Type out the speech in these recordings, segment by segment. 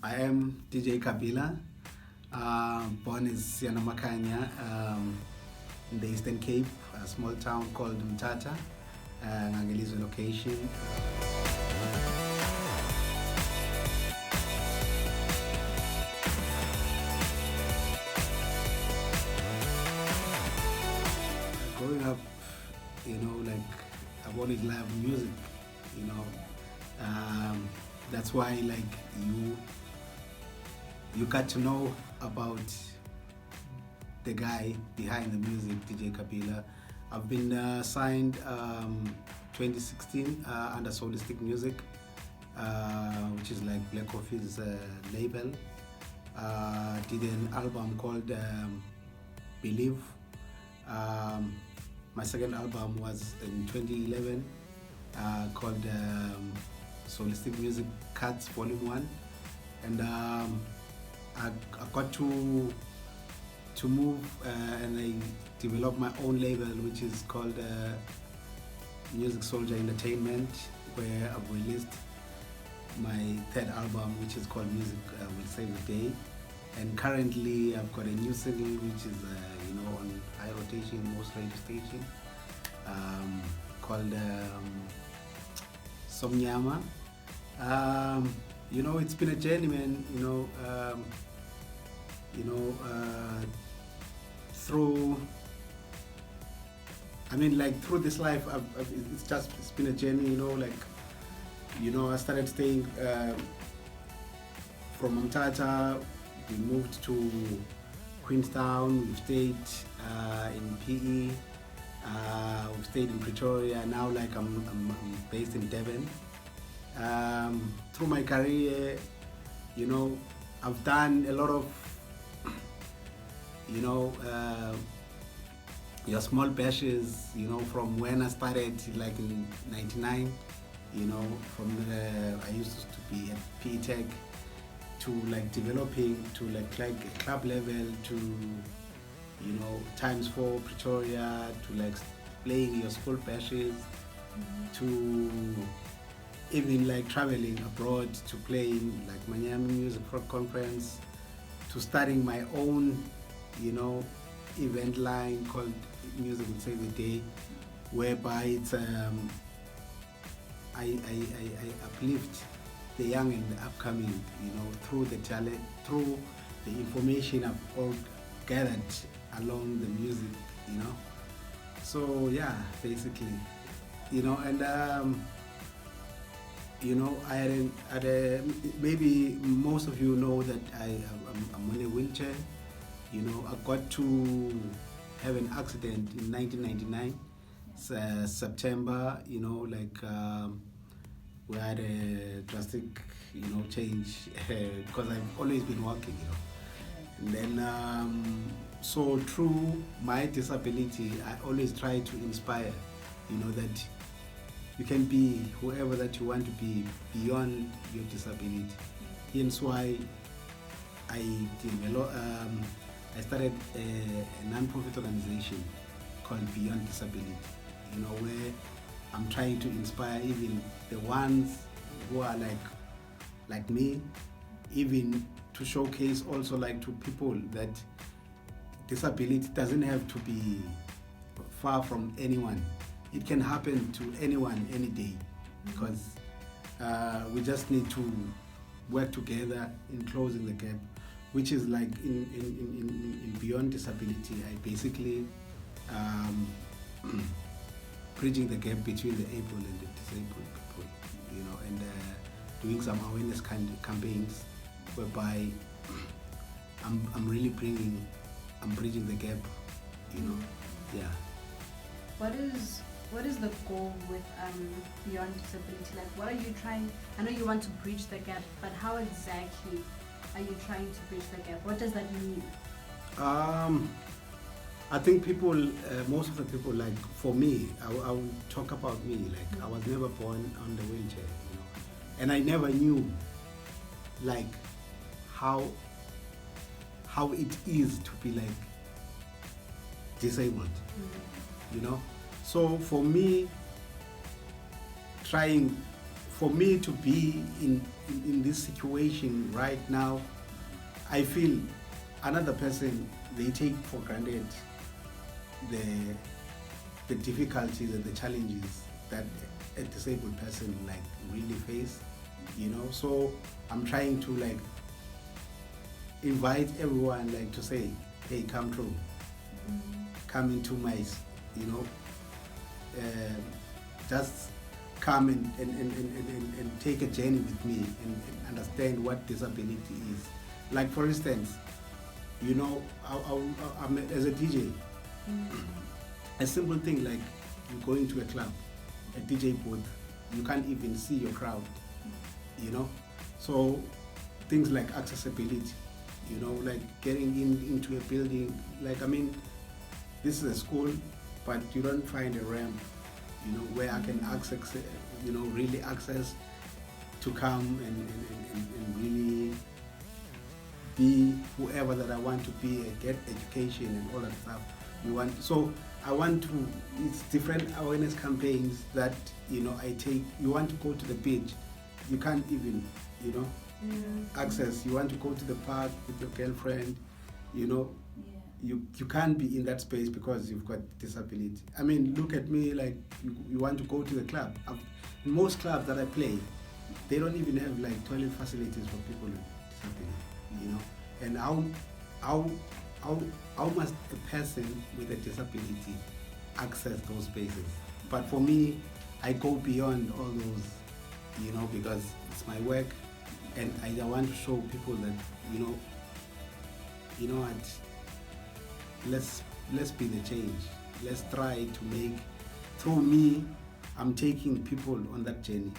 I am DJ Kabila, born in Sianamakanya, in the Eastern Cape, a small town called Mtata, Ngangelizo location. Growing up, like I've always loved music, you know. That's why like you got to know about the guy behind the music, DJ Kabila. I've been signed 2016 under Solistic Music, which is like Black Coffee's label. Did an album called Believe. My second album was in 2011 called Solistic Music Cuts Volume 1. And I got to move and I developed my own label, which is called Music Soldier Entertainment, where I've released my third album, which is called Music Will Save the Day. And currently I've got a new single, which is on high rotation, most radio station, called Somnyama. It's been a journey, man. Through this life, it's been a journey. I started staying from Mtata. We moved to Queenstown. We've stayed in PE. We've stayed in Pretoria. Now, I'm based in Devon. Through my career, I've done a lot of, your small bashes, from when I started, like in '99, I used to be at PE Tech, to like developing to like club level, to times 4 Pretoria, to like playing your school bashes, to even like traveling abroad to playing like Miami Music for Conference, to starting my own event line called Music Will Save the Day, whereby it's I uplift the young and the upcoming, through the talent, through the information I've all gathered along the music, So yeah, basically, and maybe most of you know that I'm in a wheelchair. I got to have an accident in 1999, September. We had a drastic, change because I've always been working, And then, so through my disability, I always try to inspire, that you can be whoever that you want to be beyond your disability. Hence why I started a non-profit organization called Beyond Disability, where I'm trying to inspire even the ones who are like me, even to showcase also like to people that disability doesn't have to be far from anyone. It can happen to anyone any day, because we just need to work together in closing the gap, which is like in Beyond Disability. I basically bridging the gap between the able and the disabled people, and doing some awareness campaigns whereby I'm really bridging the gap, yeah. What is the goal with Beyond Disability? Like, what are you trying? I know you want to bridge the gap, but how exactly are you trying to bridge the gap? What does that mean? I think people, most of the people, like for me, I will talk about me. Like I was never born on the wheelchair, and I never knew, like how it is to be like disabled, So for me, trying for me to be in in this situation right now, I feel another person, they take for granted the difficulties and the challenges that a disabled person like really face, you know. So I'm trying to like invite everyone like to say, hey, come through, come into my, you know, just come and take a journey with me and understand what disability is. Like for instance, you know, I'm as a DJ, a simple thing like you go into a club, a DJ booth, you can't even see your crowd, you know. So things like accessibility, you know, like getting into a building, like I mean, this is a school, but you don't find a ramp, you know, where I can access, you know, really access to come and really be whoever that I want to be and get education and all that stuff. So I want to, it's different awareness campaigns that, you know, I take. You want to go to the beach, you can't even, you know, access. You want to go to the park with your girlfriend, you know, you can't be in that space because you've got disability. I mean, look at me, like you want to go to the club. In most clubs that I play, they don't even have like toilet facilities for people with disability, you know. And how must a person with a disability access those spaces? But for me, I go beyond all those, you know, because it's my work, and I want to show people that, you know what, let's be the change. Let's try to make, through me, I'm taking people on that journey.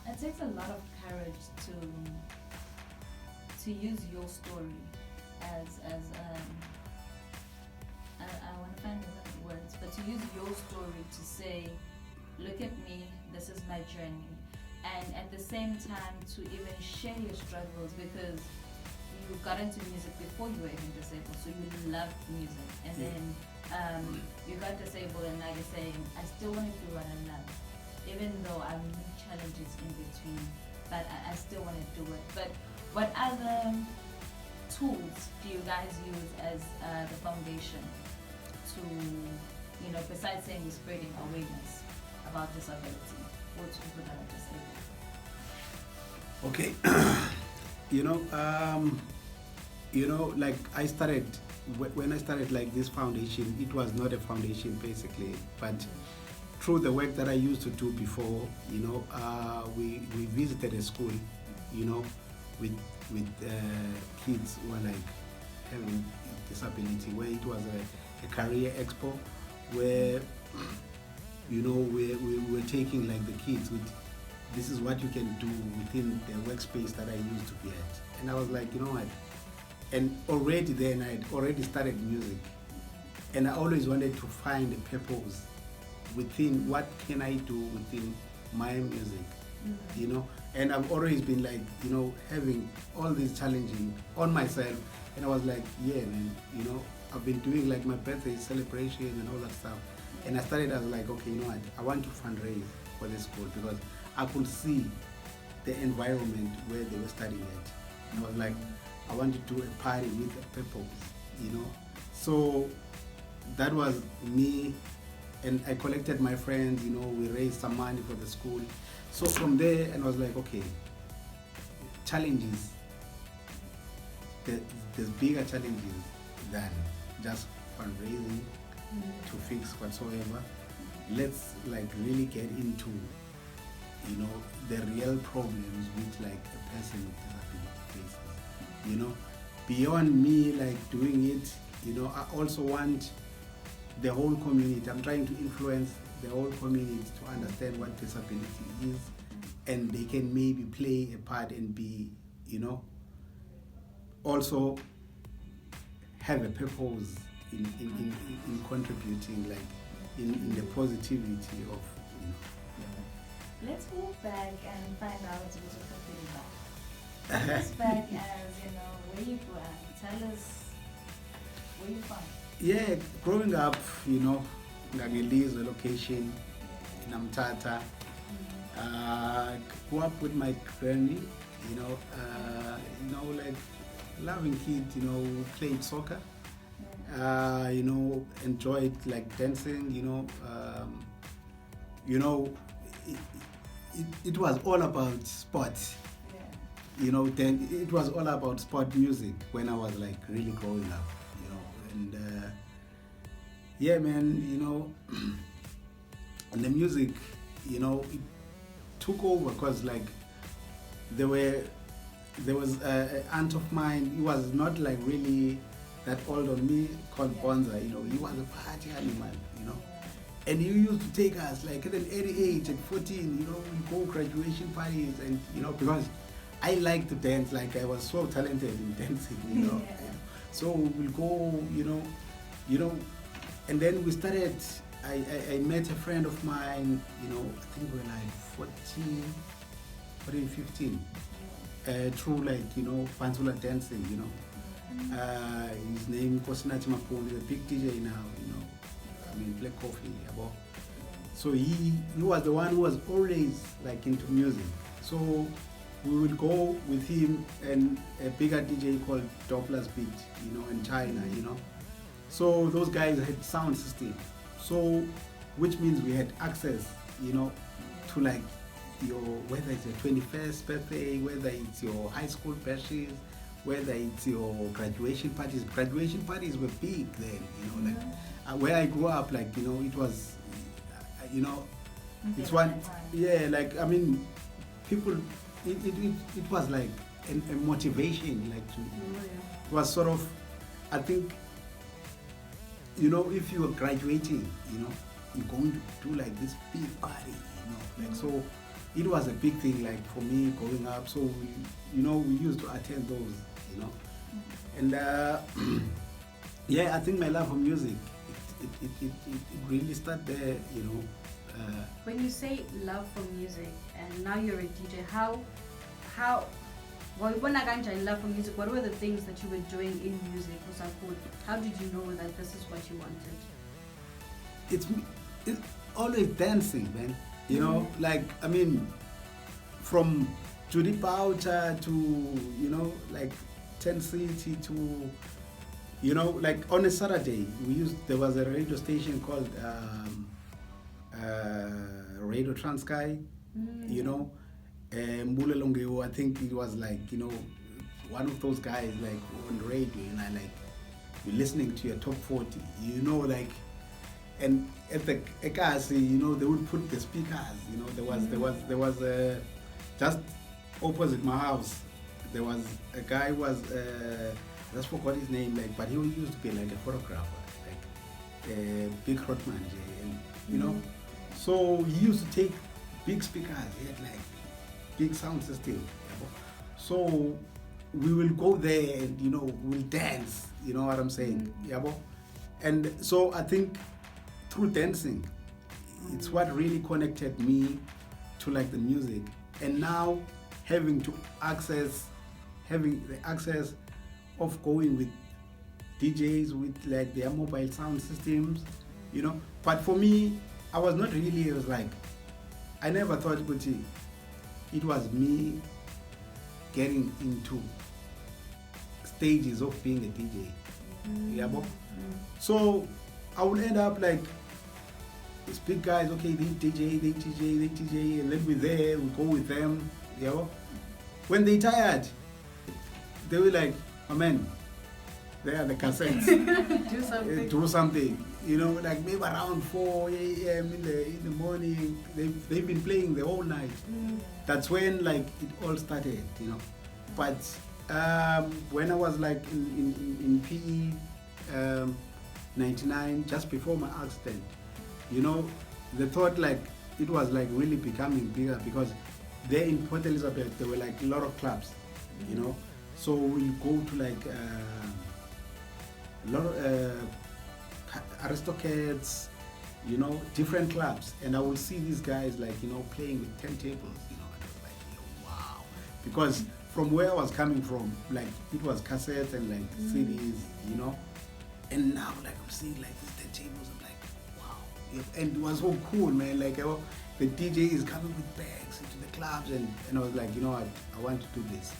It takes a lot of courage to use your story as I want to find the right words, but to use your story to say, look at me, this is my journey, and at the same time to even share your struggles, because you got into music before you were even disabled, so you loved music, and then you got disabled, and now you're saying, I still want to do what I love, even though I meet challenges in between, but I still want to do it. But what other tools do you guys use as the foundation to, you know, besides saying you're spreading awareness about disability or to people that are disabled? Okay. You know, like I started, when I started like this foundation, it was not a foundation basically, but through the work that I used to do before, you know, we visited a school, you know, with kids who are like having disability, where it was a career expo, where, you know, we were taking like the kids with, this is what you can do within the workspace that I used to be at. And I was like, you know what, and already then I had already started music, and I always wanted to find a purpose within what can I do within my music, you know. And I've always been like, you know, having all this challenging on myself, and I was like, yeah man, you know, I've been doing like my birthday celebration and all that stuff, and I started as like, okay, you know what, I want to fundraise for this school, because I could see the environment where they were studying at, and I was like, I want to do a party with a purpose, you know. So that was me, and I collected my friends, you know, we raised some money for the school. So from there, and I was like, okay, challenges, there's bigger challenges than just fundraising to fix whatsoever. Let's like really get into, you know, the real problems which like a person with disability faces, you know. Beyond me like doing it, you know, I also want the whole community, I'm trying to influence the whole community to understand what disability is, and they can maybe play a part and be, you know, also have a purpose in contributing, like in the positivity of, you know. Let's move back and find out a little bit about. Take us back as, you know, where you grew up. Tell us where you from. Yeah, growing up, you know, Ngageli's location in Amtata, Grew up with my granny, like loving kid, played soccer, enjoyed like dancing, it was all about sports. Then it was all about sport music when I was like really growing up, and yeah, man, and the music, it took over because like there was an aunt of mine. He was not like really that old on me, called Bonza. He was a party animal, and he used to take us like at an early age, at 14, we go graduation parties, and because I like to dance, like I was so talented in dancing, so we'll go, and then we started. I met a friend of mine, I think we were like 14, 15, through like, Pansula dancing, his name Kosinati Mapoli, the big DJ now, Black Coffee. So he was the one who was always like into music. So we would go with him and a bigger DJ called Doppler's Beat, in China, So those guys had sound system. So, which means we had access, to like whether it's your 21st birthday, whether it's your high school bashes, whether it's your graduation parties. Graduation parties were big then, like where I grew up, like, it was, it's one, like, I mean, people, it was like a motivation, like it was sort of, I think, if you are graduating, you're going to do like this big party, like, so it was a big thing, like for me growing up. So we used to attend those, and I think my love for music, it really started there, When you say love for music and now you're a DJ, how when I love for music, what were the things that you were doing in music? How did you know that this is what you wanted? It's always dancing, man. Like, I mean, from Judy Boucher to, like 10 City to, like on a Saturday, there was a radio station called Radio Transkai, Mbulelongeo, I think it was like, one of those guys like on the radio, like you're listening to your top 40, like, and at the Ekasi, they would put the speakers, there was just opposite my house, there was a guy who was, I just forgot his name, like, but he used to be like a photographer, like a big Rotman, and, so he used to take big speakers, he had like big sound system. So we will go there and we'll dance, you know what I'm saying? And so I think through dancing, it's what really connected me to like the music. And now having the access of going with DJs with like their mobile sound systems, But for me, I was not really, it was like, I never thought it was me getting into stages of being a DJ. So I would end up like, these big guys, okay, they DJ, and then we're there, we go with them, When they tired, they were like, oh man, they are the cassettes. Do something. Like maybe around 4 a.m. in the morning, they've been playing the whole night. That's when like it all started, But when I was like in PE 99, just before my accident, the thought like it was like really becoming bigger because there in Port Elizabeth there were like a lot of clubs, So we go to like a lot of Aristocats, different clubs, and I would see these guys like, playing with turntables, and I was like, wow. Because from where I was coming from, like it was cassettes and like CDs, and now like I'm seeing like these turntables, I'm like, wow. And it was so cool, man. Like, the DJ is coming with bags into the clubs, and I was like, you know what, I want to do this.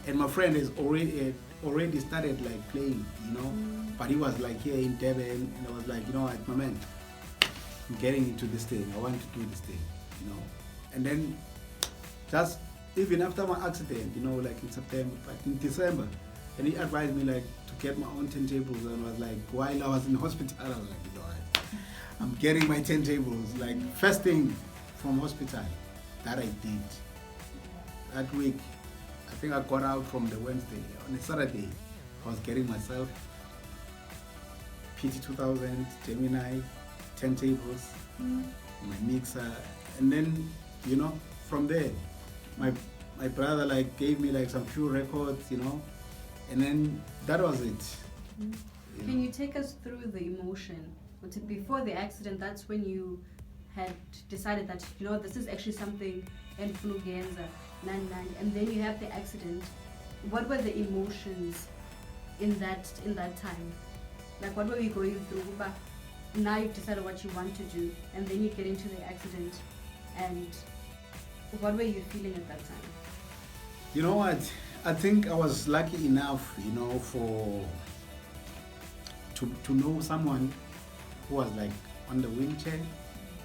And my friend has already started like playing, you know, but he was like here in Devon, and I was like, you know what, my man, I'm getting into this thing. I want to do this thing, you know. And then just even after my accident, you know, like in September, but in December, and he advised me like to get my own turntables, and I was like, while I was in hospital, I was like, you know what, I'm getting my turntables. Like first thing from hospital that I did that week, I think I got out from the Wednesday. On a Saturday, I was getting myself PT2000, Gemini, turntables, my mixer, and then, you know, from there, my brother like gave me like some few records, you know, and then that was it. Can you take us through the emotion? Was it before the accident? That's when you had decided that, you know, this is actually something and and then you have the accident. What were the emotions in that time? Like, what were you going through? But now you've decided what you want to do, and then you get into the accident, and what were you feeling at that time? You know what? I think I was lucky enough, you know, to know someone who was like on the wheelchair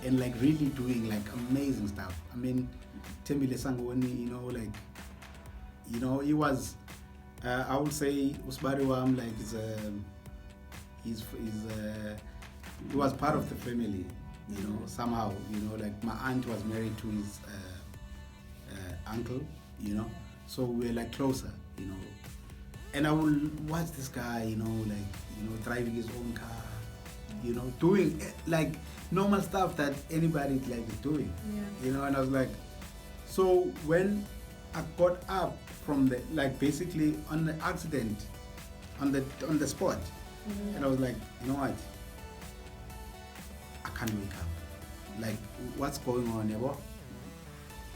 and like really doing like amazing stuff. I mean, Tembile Sangoni, you know, like, you know, he was, I would say, Usbariwam, like, he was part of the family, you know, somehow, you know, like my aunt was married to his uncle, you know, so we're like closer, you know. And I will watch this guy, you know, like, you know, driving his own car, you know, doing like normal stuff that anybody like is doing, you know. And I was like, so when I got up from the, like basically on the accident, on the spot, and I was like, you know what, I can't wake up. Like, what's going on, Yabo?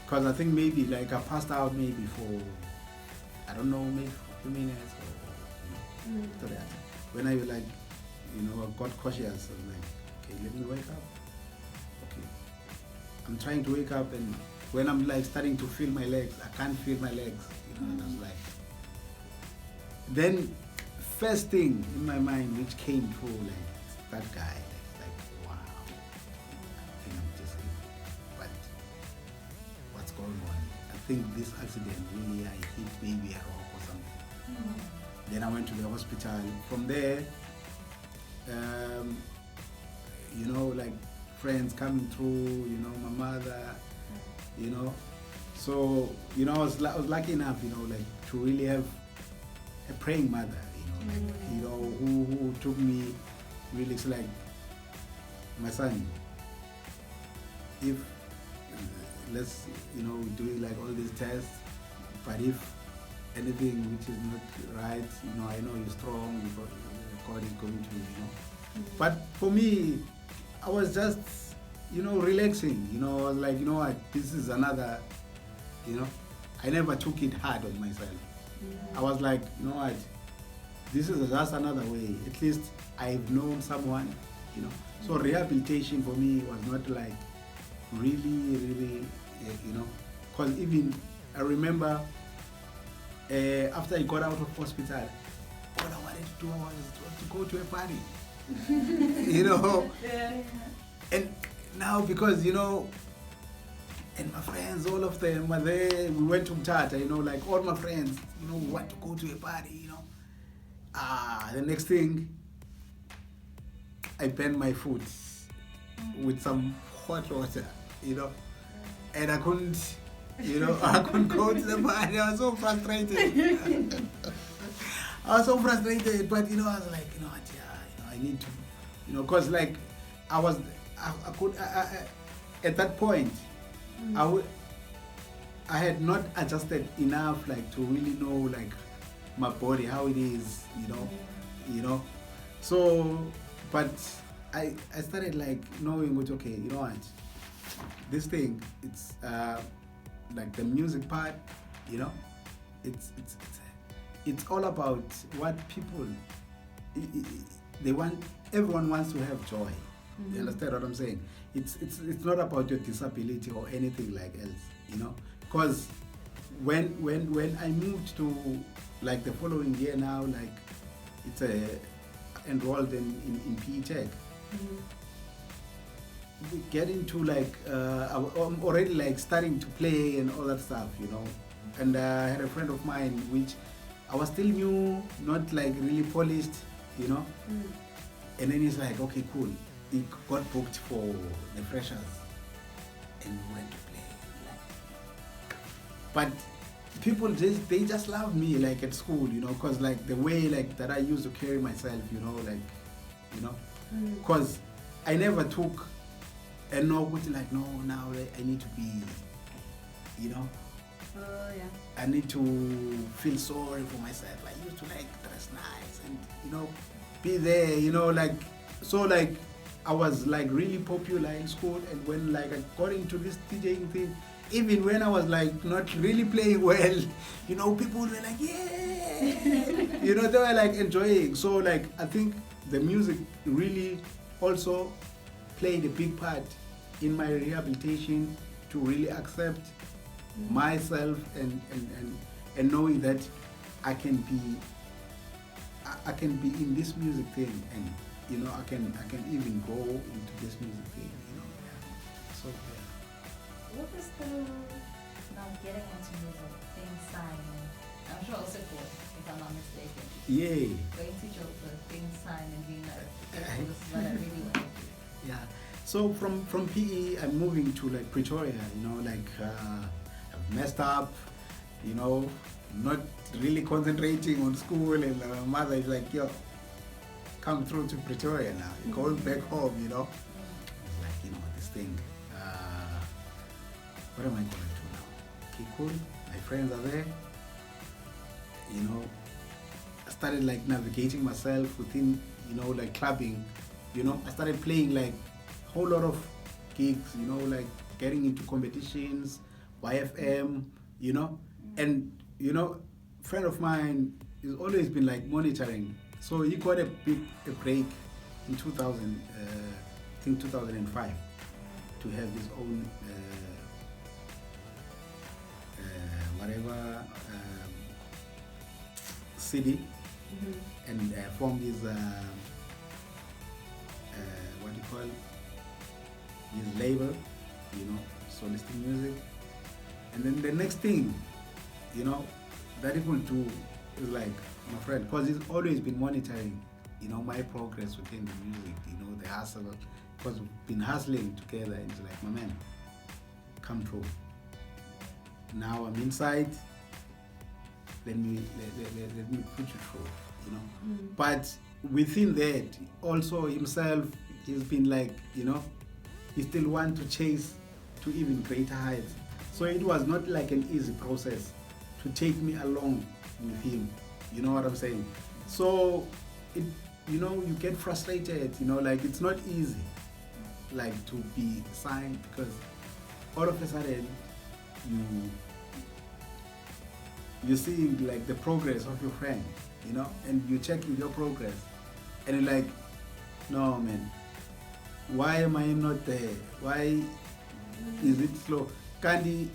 Because I think maybe like I passed out maybe for, I don't know, maybe for a few minutes or, you know, after that. When I like, you know, I got cautious, I was like, okay, let me wake up. Okay. I'm trying to wake up, and when I'm like starting to feel my legs, I can't feel my legs, you know, and I was like, then first thing in my mind which came through, like, that guy, like, wow, I think I'm just, but what's going on? I think this accident really, I hit maybe a rock or something. Then I went to the hospital. From there, you know, like friends coming through, you know, my mother, you know. So, you know, I was lucky enough, you know, like to really have a praying mother, you know, like, you know, who took me really, it's like, my son, if, let's, you know, doing like all these tests, but if anything which is not right, you know, I know you're strong, God is going to, you know. But for me, I was just, you know, relaxing, you know. I was like, you know what, this is another, you know, I never took it hard on myself. I was like, you know what, this is just another way. At least I've known someone, you know. So rehabilitation for me was not like really, you know, because even I remember after I got out of hospital, all I wanted to do was to go to a party, you know. And now, because, you know, and my friends, all of them were there, we went to Mtata, you know, like all my friends, you know, we want to go to a party, you know. The next thing, I burned my foot with some hot water, you know, and I couldn't, you know, I couldn't go to the party. I was so frustrated. I was so frustrated, but, you know, I was like, you know what, yeah, you know, I need to, you know, because like I at that point, I had not adjusted enough, like, to really know, like, my body, how it is, you know. So, but I started like knowing what, okay, you know what, this thing, it's like the music part, you know, it's all about what people, they want, everyone wants to have joy, You understand what I'm saying? It's not about your disability or anything like else, you know. Because when I moved to like the following year now, like it's enrolled in PE Tech. We get into like I'm already like starting to play and all that stuff, you know. And I had a friend of mine which I was still new, not like really polished, you know. And then he's like, okay, cool. He got booked for the freshers and we went to play. But people they just love me like at school, you know, because like the way like that I used to carry myself, you know, like, you know, because I never took and no good like, no, now I need to be, you know. I need to feel sorry for myself. I used to like dress nice and, you know, be there, you know, like, so like I was like really popular in school, and when like I got into this DJing thing, even when I was like not really playing well, you know, people were like, yeah, you know, they were like enjoying. So like I think the music really also played a big part in my rehabilitation to really accept myself and knowing that I can be in this music thing, and you know I can even go into this music thing, you know. So What is the now getting into music thing sign? I'm sure also cool, if I'm not mistaken. yeah. Going to Joburg, thing sign and being like, okay, this is what I really want to do. Yeah. So from PE, I'm moving to like Pretoria, you know, like I've messed up, you know, not really concentrating on school, and my mother is like, yo, come through to Pretoria now, you're going back home, you know. It's like, you know, this thing, what am I going to do now? Okay, cool, my friends are there, you know. I started like navigating myself within, you know, like clubbing, you know. I started playing like whole lot of gigs, you know, like getting into competitions, YFM, you know. And you know, a friend of mine has always been like monitoring, so he got a break in 2000, I think 2005, to have his own whatever city, and formed his what do you call, his label, you know, Solistic Music. And then the next thing, you know, that he will do is like, my friend, because he's always been monitoring, you know, my progress within the music, you know, the hustle, because we've been hustling together, and he's like, my man, come through. Now I'm inside, let me put you through, you know. But within that, also himself, he's been like, you know, he still want to chase to even greater heights. So it was not like an easy process to take me along with him, you know what I'm saying? So it, you know, you get frustrated, you know, like it's not easy like to be signed, because all of a sudden you see like the progress of your friend, you know, and you checking your progress, and you're like, no man, why am I not there? Why is it slow? Candy,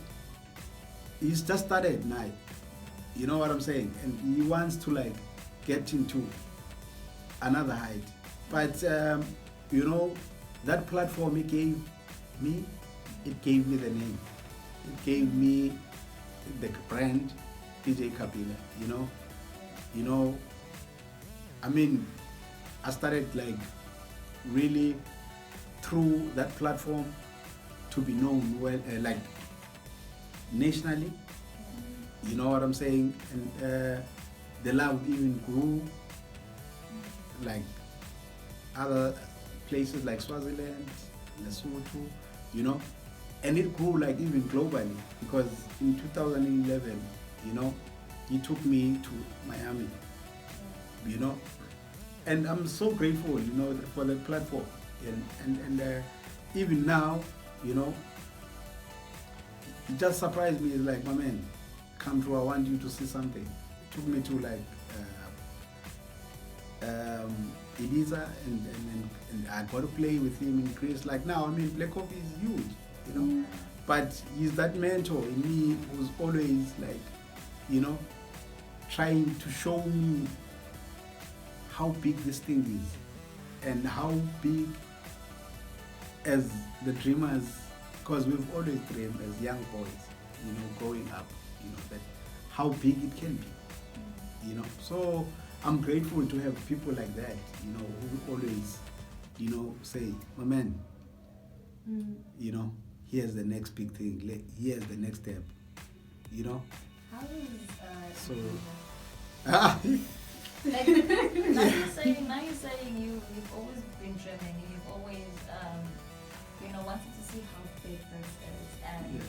he's just started now, you know what I'm saying? And he wants to like get into another height. But you know, that platform he gave me, it gave me the name. It gave me the brand DJ Kabila, you know. You know, I mean, I started like really through that platform to be known well, like nationally, you know what I'm saying? And the love even grew, like other places like Swaziland, Lesotho, you know, and it grew like even globally, because in 2011, you know, he took me to Miami, you know, and I'm so grateful, you know, for the platform, and even now, you know, it just surprised me. It's like, my man, come through, I want you to see something. It took me to like Ibiza, and I got to play with him in Greece. Like now, I mean, Black Coffee is huge, you know. But he's that mentor in me who's always like, you know, trying to show me how big this thing is and how big as the dreamers, because we've always dreamed as young boys, you know, growing up, you know, that how big it can be, you know. So I'm grateful to have people like that, you know, who always, you know, say, my man, you know, here's the next big thing, here's the next step, you know. How is So like now you're saying you've always been driven, you've always you know, wanted to see how big this is, and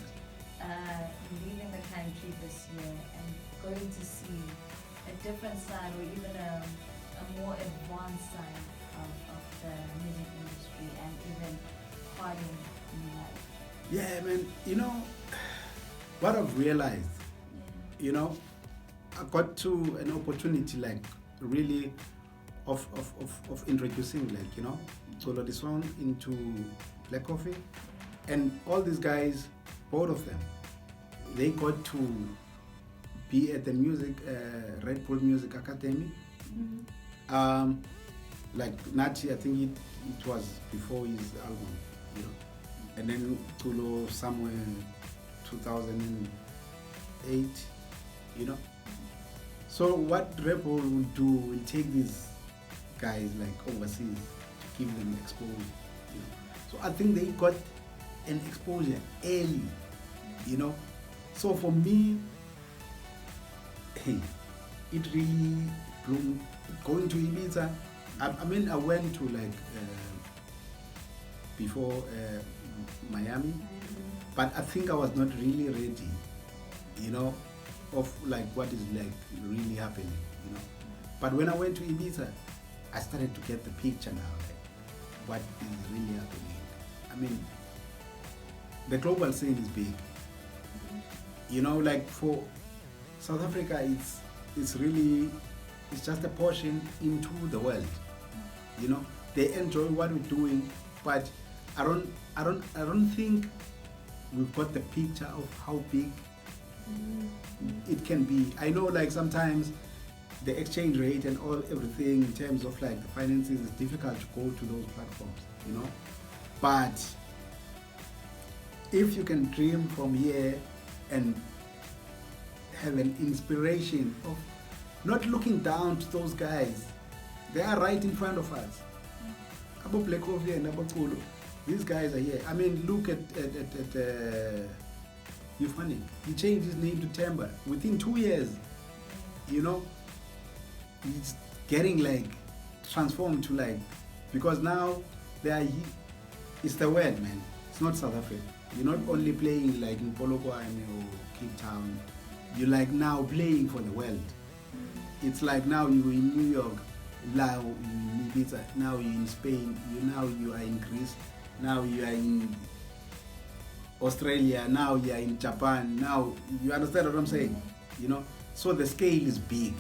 leaving the country this year and going to see a different side or even a more advanced side of the music industry and even partying in life. Yeah, man, you know, what I've realized, you know, I got to an opportunity like really of introducing, like, you know, Solo the song into Black Coffee, and all these guys, both of them, they got to be at the music Red Bull Music Academy. Like Nati, I think it was before his album, you know, and then Tulo somewhere 2008, you know. So what Red Bull will do, will take these guys like overseas to give them exposure, you know. So I think they got an exposure early, you know. So for me, hey, it really bloomed. Going to Ibiza, I mean, I went to like before Miami, but I think I was not really ready, you know, of like what is like really happening, you know. But when I went to Ibiza, I started to get the picture now, like what is really happening. I mean, the global scene is big, you know. Like for South Africa, it's really, it's just a portion into the world, you know. They enjoy what we're doing, but I don't think we've got the picture of how big it can be. I know, like sometimes the exchange rate and everything in terms of like the finances is difficult to go to those platforms, you know. But if you can dream from here and have an inspiration of not looking down to those guys, they are right in front of us. Abo Black Coffee and Abo Kulu, these guys are here. I mean, look at Euphonic. He changed his name to Temba within 2 years, you know. He's getting like transformed to like, because now they are, it's the world, man. It's not South Africa. You're not only playing like in Polokwane or Cape Town. You're like now playing for the world. It's like now you're in New York, now you're in Ibiza, now you're in Spain, you are in Greece, now you are in Australia, now you are in Japan. Now you understand what I'm saying, you know. So the scale is big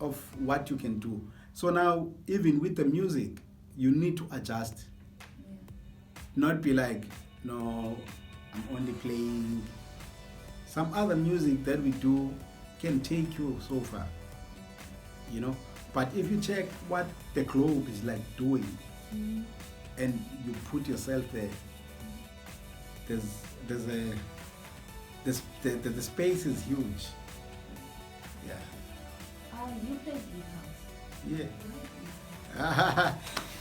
of what you can do. So now even with the music, you need to adjust. Not be like, no, I'm only playing. Some other music that we do can take you so far, you know. But if you check what the globe is like doing, and you put yourself there, the space is huge. Yeah. You play deep house. Yeah.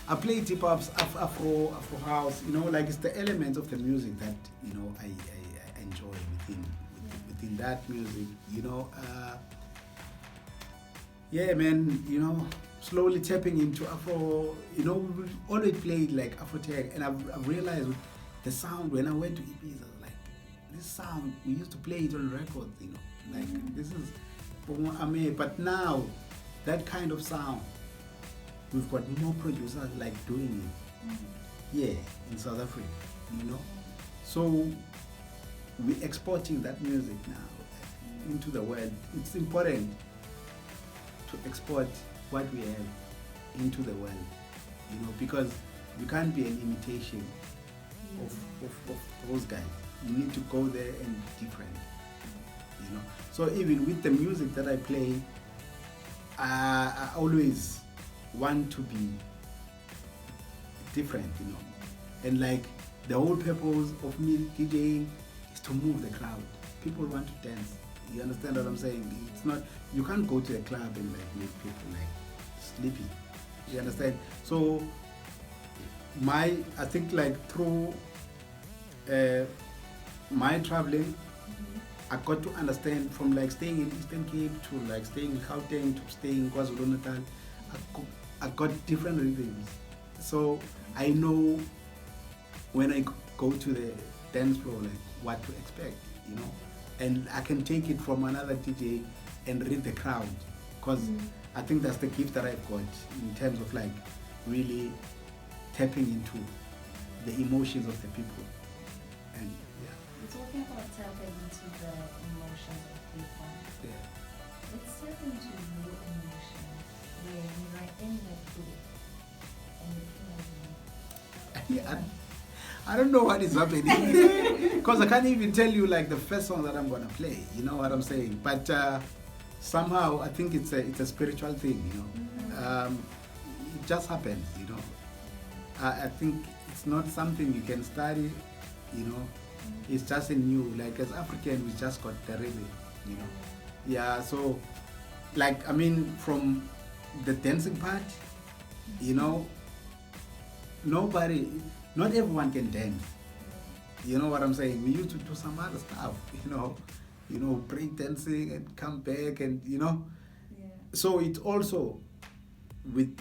I play hip hops, Afro house, you know, like it's the elements of the music that, you know, I enjoy within that music, you know. Yeah, man, you know, slowly tapping into Afro, you know, we always played like Afro tech, and I've realized the sound when I went to Ibiza, like this sound, we used to play it on records, you know, like this is, but now that kind of sound, we've got more producers like doing it, yeah, in South Africa, you know. So we're exporting that music now into the world. It's important to export what we have into the world, because you can't be an imitation of those guys. You need to go there and be different, So even with the music that I play, I always want to be different, And like the whole purpose of me DJing is to move the crowd. People want to dance. You understand what I'm saying? It's not, you can't go to a club and like make people like sleepy. You understand? So I think like through my traveling, I got to understand from like staying in Eastern Cape to like staying in Gauteng to staying in KwaZulu-Natal, I got different rhythms. So I know when I go to the dance floor, like what to expect, and I can take it from another DJ and read the crowd, because I think that's the gift that I've got in terms of like really tapping into the emotions of the people. And yeah. We're talking about tapping into the emotions of people. Yeah. Let's tap into your emotions where you are in that group and you feel like I don't know what is happening because I can't even tell you like the first song that I'm gonna play. You know what I'm saying? But somehow I think it's a spiritual thing. It just happens. I think it's not something you can study. It's just in you. Like as African, we just got the rhythm. Yeah. So, like from the dancing part, not everyone can dance. You know what I'm saying? We used to do some other stuff, break dancing and come back and, Yeah. So it's also with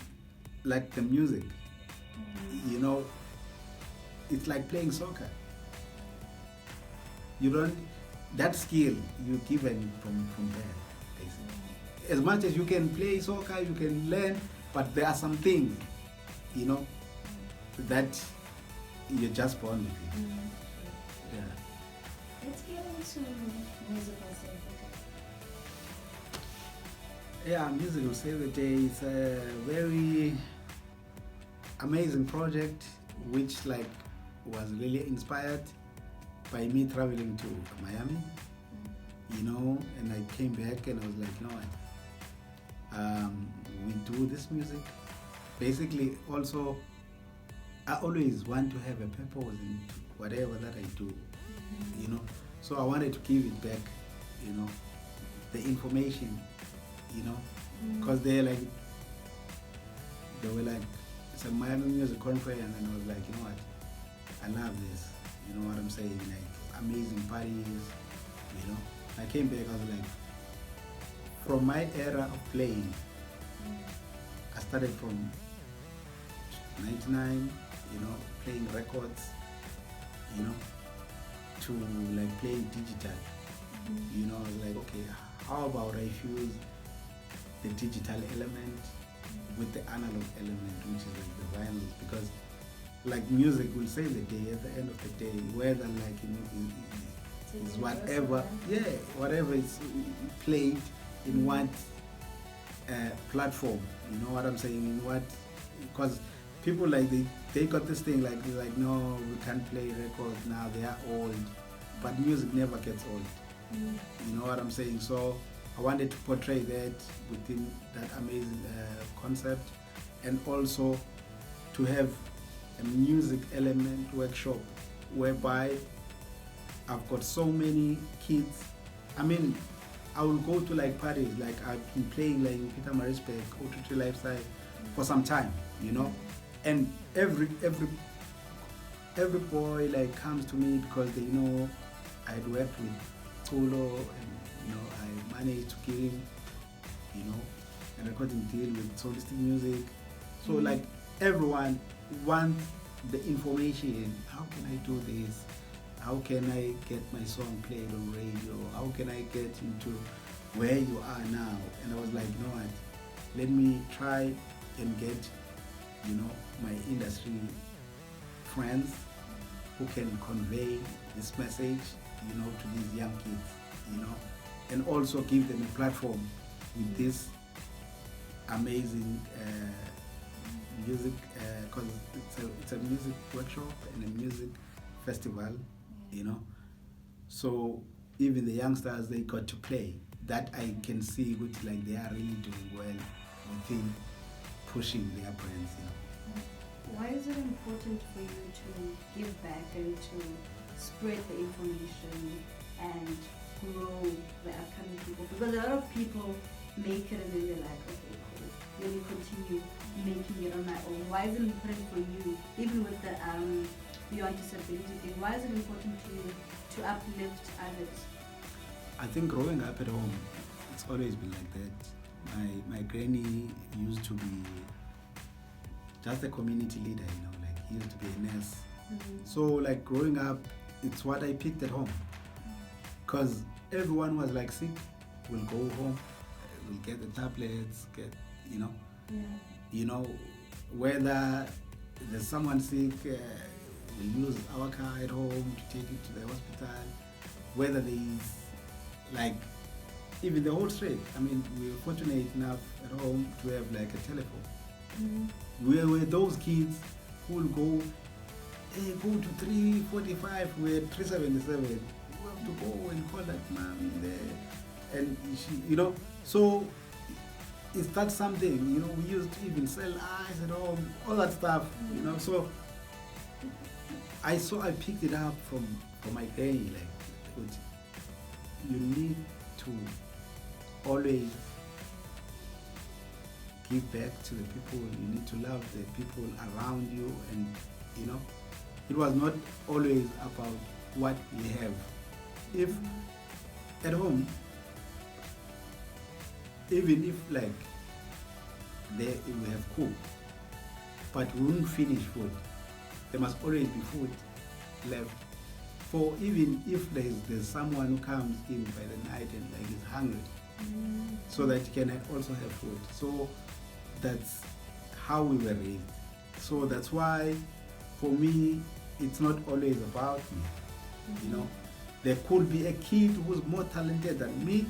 like the music, it's like playing soccer. That skill you're given from there, basically. As much as you can play soccer, you can learn, but there are some things, that you're just born with it. Yeah. Let's get into musical save the day. Yeah, Musical Save the Day is a very amazing project which was really inspired by me traveling to Miami, and I came back and I was like, we do this music. Basically, also, I always want to have a purpose in whatever that I do, So I wanted to give it back, the information, because they were like, it's a Miami music conference, and I was like, you know what, I love this, you know what I'm saying, like amazing parties, I came back, I was like, from my era of playing, I started from 99, playing records, to like playing digital. I was like, okay, how about I fuse the digital element with the analog element, which is like the vinyls, because like music will save the day at the end of the day, whether is whatever, whatever is played in what platform, you know what I'm saying, in what, because people they got this thing like no, we can't play records now, they are old, but music never gets old. You know what I'm saying? So I wanted to portray that within that amazing concept, and also to have a music element workshop whereby I've got so many kids. I will go to like parties, like I've been playing like in Peter Marisbeck, O23 Lifestyle for some time, and every boy like comes to me because they know I'd worked with Khumalo, and I managed to give him a recording deal with solistic music. So like everyone wants the information. How can I do this? How can I get my song played on radio? How can I get into where you are now? And I was like, you know what, let me try and get my industry friends who can convey this message, to these young kids, and also give them a platform with this amazing music, because it's a music workshop and a music festival, you know. So even the youngsters, they got to play. That I can see good, like they are really doing well within pushing their brands, you know. Why is it important for you to give back and to spread the information and grow the upcoming people? Because a lot of people make it and then they're like, okay, cool. Let me continue making it on my own. Why is it important for you, even with the Beyond Disability thing, why is it important to you to uplift others? I think growing up at home, it's always been like that. My granny used to be just a community leader, you know, like he used to be a nurse. So like growing up, it's what I picked at home. Because everyone was like sick, we'll go home, we'll get the tablets, you know. Yeah. You know, whether there's someone sick, we'll use our car at home to take it to the hospital. Whether there's like, even the whole street. I mean, we're fortunate enough at home to have like a telephone. We were those kids who will go, hey, go to 345, we're at 377. You have to go and call that mommy there. And she, you know, so is that something, you know, we used to even sell eyes at home, all that stuff, you know. So I picked it up from my granny, like, you need to always give back to the people. You need to love the people around you, and you know, it was not always about what we have. If at home, even if like we have cooked, but we won't finish food, there must always be food left. For even if there's someone who comes in by the night and like is hungry, so that you can also have food. So that's how we were raised. So that's why, for me, it's not always about me. You know, there could be a kid who's more talented than me,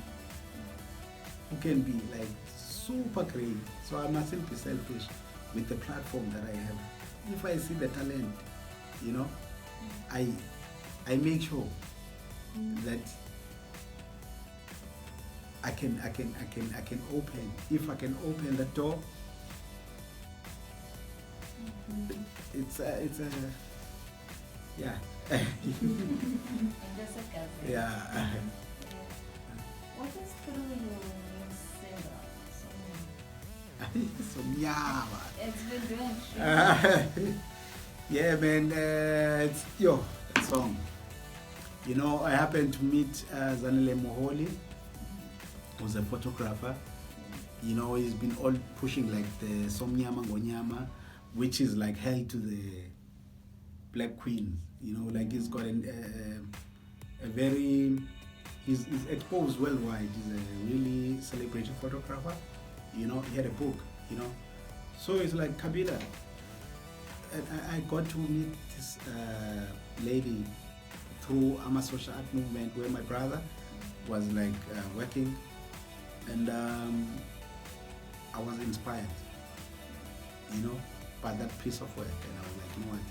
who can be like super great. So I mustn't be selfish with the platform that I have. If I see the talent, you know, I make sure that I can open. If I can open the door, it's a yeah. Yeah. What is through your new single? So yeah. It's been doing Yeah, man. It's that song. You know, I happened to meet Zanele Moholi, who's a photographer. You know, he's been all pushing like the Somnyama Ngonyama, which is like held to the Black Queens. You know, like he's got a very, he's exposed worldwide. He's a really celebrated photographer. You know, he had a book, you know. So it's like Kabila. And I got to meet this lady through Ama Social Art Movement, where my brother was like working, and I was inspired, you know, by that piece of work, and I was like, you know what,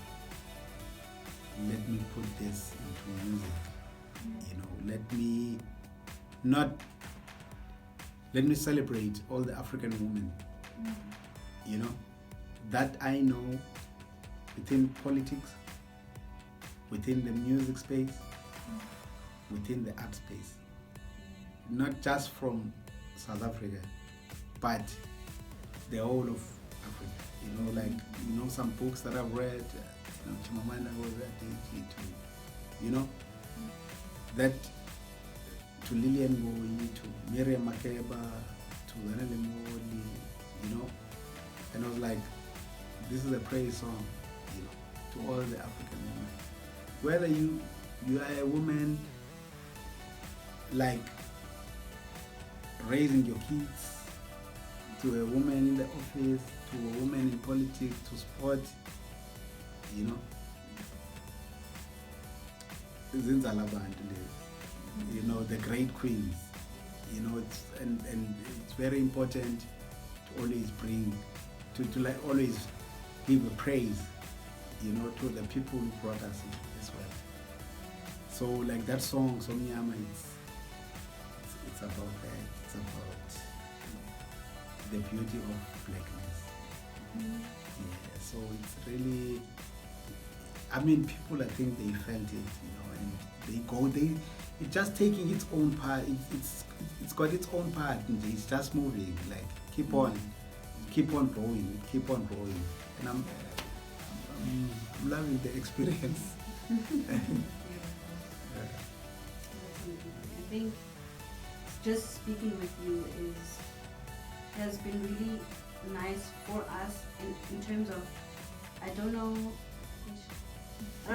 let me put this into music, you know, let me celebrate all the African women, you know, that I know, within politics, within the music space, within the art space. Not just from South Africa, but the whole of Africa. You know, like, you know, some books that I've read, you know, Chimamanda was at DG to, you know, that to Lillian Ngoyi, to Miriam Makeba, to Zanele Moholi, you know, and I was like, this is a praise song, you know, to all the African women. Whether you are a woman, like raising your kids, to a woman in the office, to a woman in politics, to sport, you know, you know, the great queens, you know, and it's very important always bring, to like always give a praise, you know, to the people who brought us into this world. So like that song, Somnyama, it's about that. It's about the beauty of blackness. Yeah, so it's really, I mean, people, I think they felt it, you know, and it's just taking its own part. It's got its own part, and it's just moving. Like keep on growing, and I'm loving the experience. I think just speaking with you has been really nice for us in terms of, I don't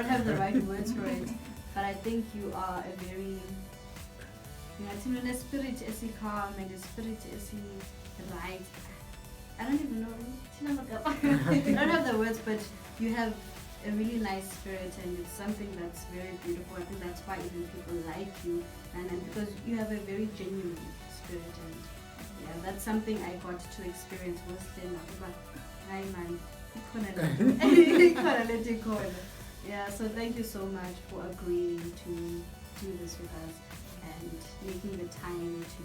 have the right words for it, but I think you are a very, a spirit is calm and a spirit is right. I don't even know. I don't have the words, but you have a really nice spirit, and it's something that's very beautiful. I think that's why even people like you, and because you have a very genuine spirit, and yeah, that's something I got to experience mostly now. But hi man, yeah. So thank you so much for agreeing to do this with us and making the time to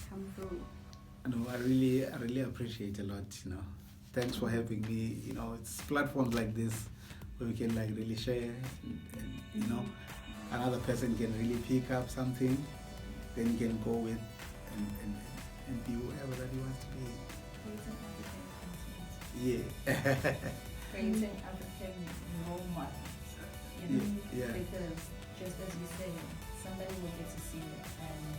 come through. No, I really appreciate a lot, you know. Thanks for having me. You know, it's platforms like this where we can like really share, and you know, another person can really pick up something, then you can go with and be whoever that he wants to be. Yeah. Creating African role models, you know, Yeah. because just as you say, somebody will get to see it, and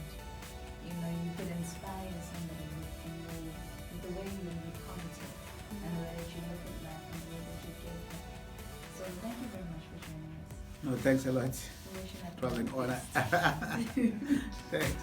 you know, you could inspire somebody with the way you commented and the way that you look at life and the way that you give back. So thank you very much for joining us. No, thanks a lot. We wish you It was an honor. Thanks.